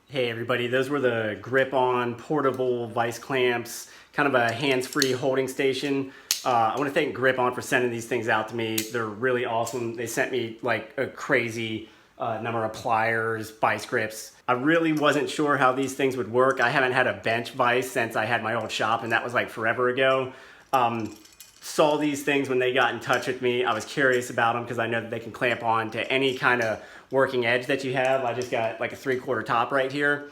Hey everybody, those were the grip-on portable vice clamps, kind of a hands-free holding station. I want to thank Grip-On for sending these things out to me. They're really awesome. They sent me like a crazy number of pliers, vice grips. I really wasn't sure how these things would work. I haven't had a bench vise since I had my old shop, and that was like forever ago. Saw these things when they got in touch with me. I was curious about them because I know that they can clamp on to any kind of working edge that you have. I just got like a 3/4 top right here.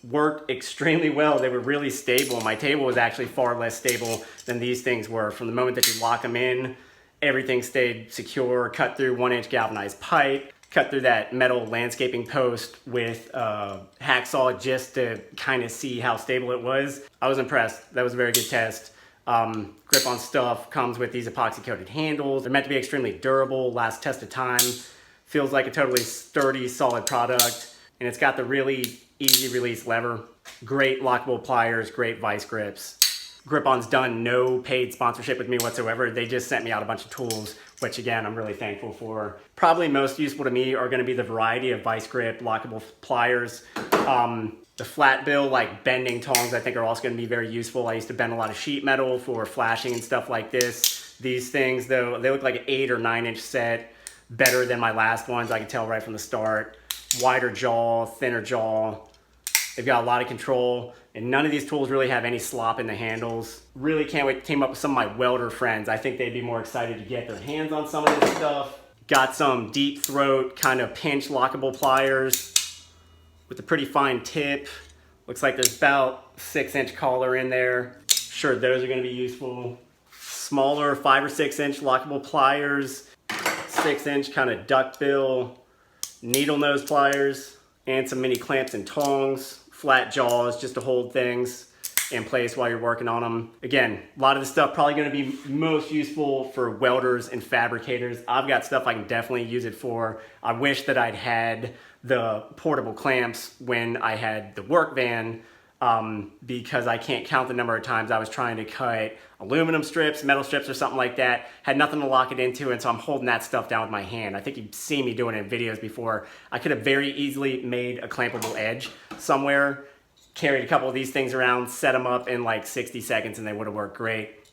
Worked extremely well. They were really stable. My table was actually far less stable than these things were. From the moment that you lock them in, everything stayed secure. Cut through 1-inch galvanized pipe, cut through that metal landscaping post with hacksaw just to kind of see how stable it was. I was impressed. That was a very good test. Grip-On stuff comes with these epoxy-coated handles. They're meant to be extremely durable, last test of time. Feels like a totally sturdy, solid product. And it's got the really easy release lever. Great lockable pliers, great vice grips. Grip-On's done no paid sponsorship with me whatsoever. They just sent me out a bunch of tools, which again, I'm really thankful for. Probably most useful to me are gonna be the variety of vice grip lockable pliers. The flat bill, like bending tongs, I think are also gonna be very useful. I used to bend a lot of sheet metal for flashing and stuff like this. These things though, they look like an 8 or 9-inch set. Better than my last ones, I can tell right from the start. Wider jaw, thinner jaw. They've got a lot of control, and none of these tools really have any slop in the handles. Really can't wait to team up with some of my welder friends. I think they'd be more excited to get their hands on some of this stuff. Got some deep throat, kind of pinch lockable pliers with a pretty fine tip. Looks like there's about 6-inch collar in there. Sure, those are gonna be useful. Smaller 5 or 6-inch lockable pliers. 6-inch kind of duckbill, needle nose pliers, and some mini clamps and tongs, flat jaws just to hold things in place while you're working on them. Again, a lot of this stuff probably going to be most useful for welders and fabricators. I've got stuff I can definitely use it for. I wish that I'd had the portable clamps when I had the work van, because I can't count the number of times I was trying to cut aluminum strips, metal strips, or something like that. Had nothing to lock it into, and so I'm holding that stuff down with my hand. I think you've seen me doing it in videos before. I could have very easily made a clampable edge somewhere, carried a couple of these things around, set them up in like 60 seconds, and they would have worked great.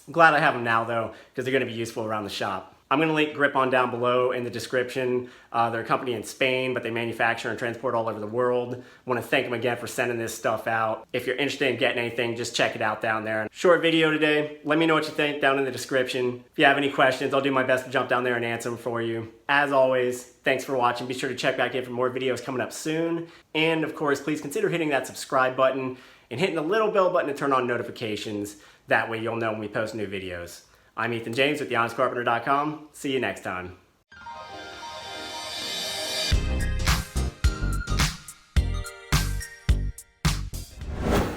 I'm glad I have them now though, because they're going to be useful around the shop. I'm going to link Grip-On down below in the description. They're a company in Spain, but they manufacture and transport all over the world. I want to thank them again for sending this stuff out. If you're interested in getting anything, just check it out down there. Short video today. Let me know what you think down in the description. If you have any questions, I'll do my best to jump down there and answer them for you. As always, thanks for watching. Be sure to check back in for more videos coming up soon. And of course, please consider hitting that subscribe button and hitting the little bell button to turn on notifications. That way you'll know when we post new videos. I'm Ethan James with TheHonestCarpenter.com. See you next time.